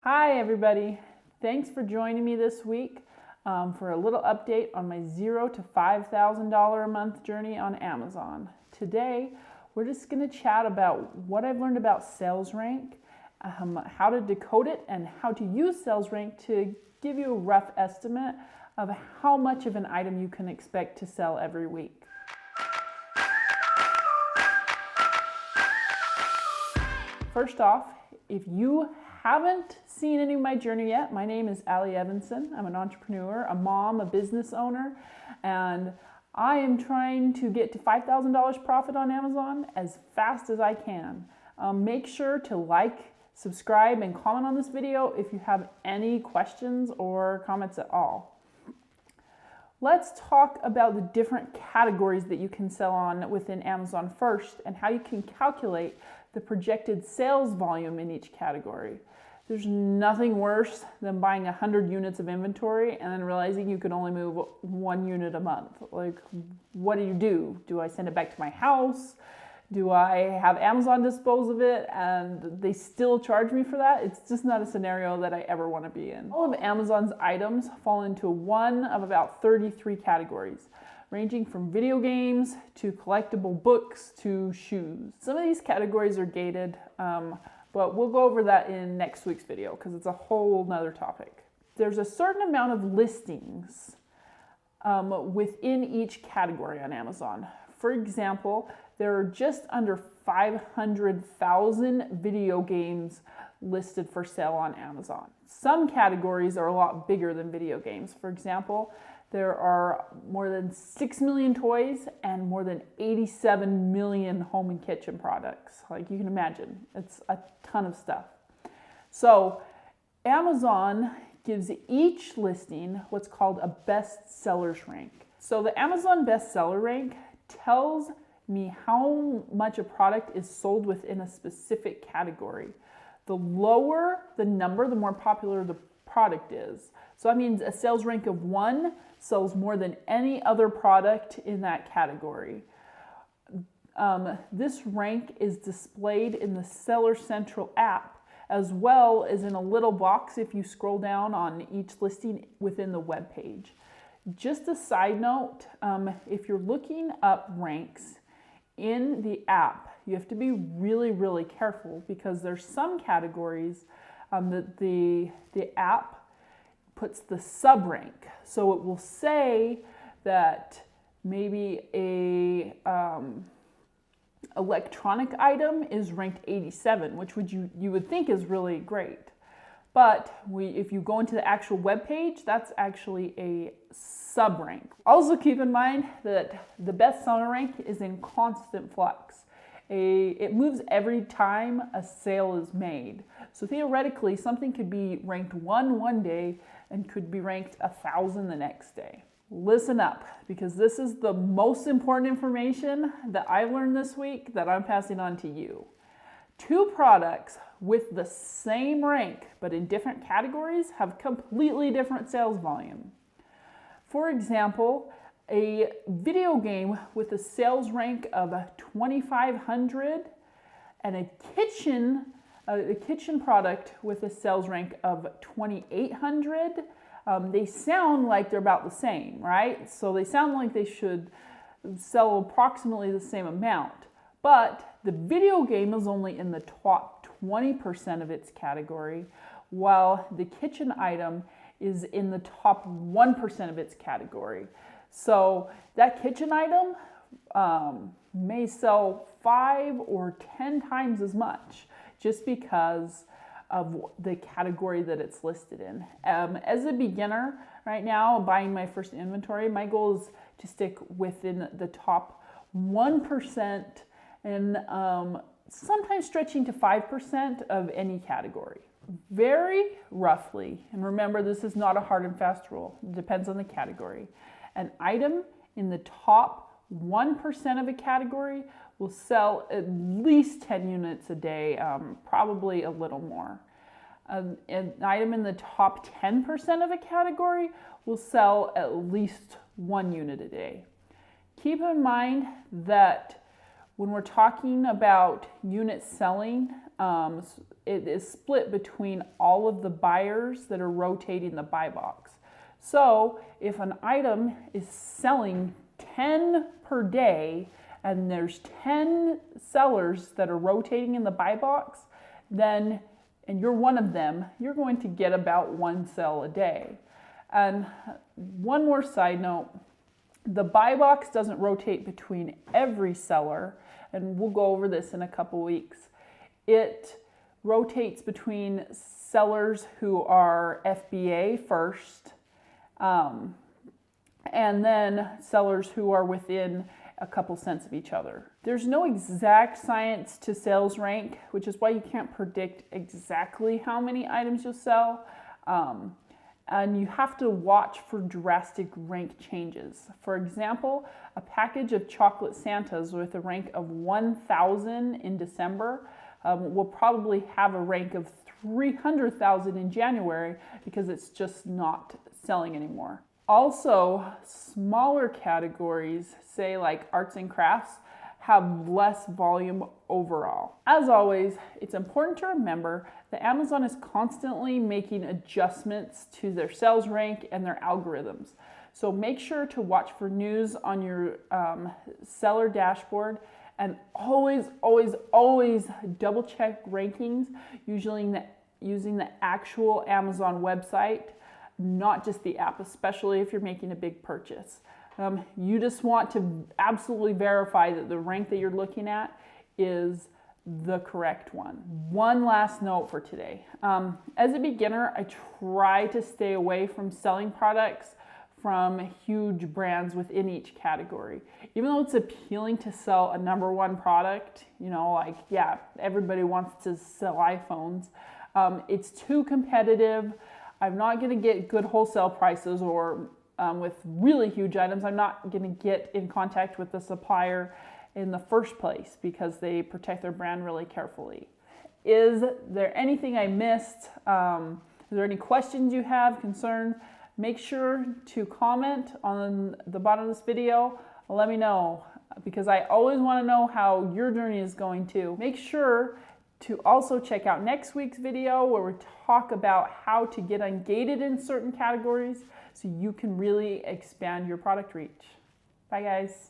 Hi everybody, thanks for joining me this week for a little update on my $0 to $5,000 a month journey on Amazon. Today we're just going to chat about what I've learned about sales rank, how to decode it, and how to use sales rank to give you a rough estimate of how much of an item you can expect to sell every week. First off, if you haven't seen any of my journey yet, my name is Allie Evanson. I'm an entrepreneur, a mom, a business owner, and I am trying to get to $5,000 profit on Amazon as fast as I can. Make sure to like, subscribe, and comment on this video if you have any questions or comments at all. Let's talk about the different categories that you can sell on within Amazon first and how you can calculate the projected sales volume in each category. There's nothing worse than buying 100 units of inventory and then realizing you can only move 1 unit a month. Like, what do? Do I send it back to my house? Do I have Amazon dispose of it and they still charge me for that? It's just not a scenario that I ever want to be in. All of Amazon's items fall into one of about 33 categories, ranging from video games to collectible books to shoes. Some of these categories are gated, but we'll go over that in next week's video because it's a whole nother topic. There's a certain amount of listings within each category on Amazon. For example, there are just under 500,000 video games listed for sale on Amazon. Some categories are a lot bigger than video games. For example, there are more than 6 million toys and more than 87 million home and kitchen products. Like you can imagine, it's a ton of stuff. So Amazon gives each listing what's called a best sellers rank. So the Amazon bestseller rank tells me how much a product is sold within a specific category. The lower the number, the more popular the product is. So that means a sales rank of 1 sells more than any other product in that category. This rank is displayed in the Seller Central app as well as in a little box if you scroll down on each listing within the web page. Just a side note, if you're looking up ranks in the app, you have to be really, really careful because there's some categories that the app puts the sub rank. So it will say that maybe a electronic item is ranked 87, which you would think is really great. But if you go into the actual web page, that's actually a sub rank. Also keep in mind that the bestseller rank is in constant flux. It moves every time a sale is made. So theoretically, something could be ranked 1 one day and could be ranked 1,000 the next day. Listen up, because this is the most important information that I've learned this week that I'm passing on to you. 2 products with the same rank but in different categories have completely different sales volume. For example, a video game with a sales rank of 2,500 and a kitchen product with a sales rank of 2,800, they sound like they're about the same, right? So they sound like they should sell approximately the same amount. But the video game is only in the top 20% of its category, while the kitchen item is in the top 1% of its category. So that kitchen item may sell 5 or 10 times as much just because of the category that it's listed in. As a beginner right now, buying my first inventory, my goal is to stick within the top 1% and sometimes stretching to 5% of any category. Very roughly, and remember this is not a hard and fast rule, it depends on the category. An item in the top 1% of a category will sell at least 10 units a day, probably a little more. An item in the top 10% of a category will sell at least 1 unit a day. Keep in mind that when we're talking about units selling, it is split between all of the buyers that are rotating the buy box. So if an item is selling 10 per day and there's 10 sellers that are rotating in the buy box, then, and you're one of them, you're going to get about 1 sale a day. And one more side note, the buy box doesn't rotate between every seller, and we'll go over this in a couple weeks. It rotates between sellers who are FBA first, and then sellers who are within a couple cents of each other. There's no exact science to sales rank, which is why you can't predict exactly how many items you'll sell. And you have to watch for drastic rank changes. For example, a package of chocolate Santas with a rank of 1,000 in December will probably have a rank of 300,000 in January because it's just not selling anymore. Also, smaller categories, say like arts and crafts, have less volume overall. As always, it's important to remember that Amazon is constantly making adjustments to their sales rank and their algorithms. So make sure to watch for news on your seller dashboard, and always double check rankings using the actual Amazon website, not just the app, especially if you're making a big purchase. You just want to absolutely verify that the rank that you're looking at is the correct one. One last note for today. As a beginner, I try to stay away from selling products from huge brands within each category. Even though it's appealing to sell a #1 product, you know, like, yeah, everybody wants to sell iPhones. It's too competitive. I'm not gonna get good wholesale prices, or with really huge items, I'm not going to get in contact with the supplier in the first place because they protect their brand really carefully. Is there anything I missed? Is there any questions you have, concerns? Make sure to comment on the bottom of this video. Let me know, because I always want to know how your journey is going too. Make sure to also check out next week's video where we talk about how to get ungated in certain categories so you can really expand your product reach. Bye guys.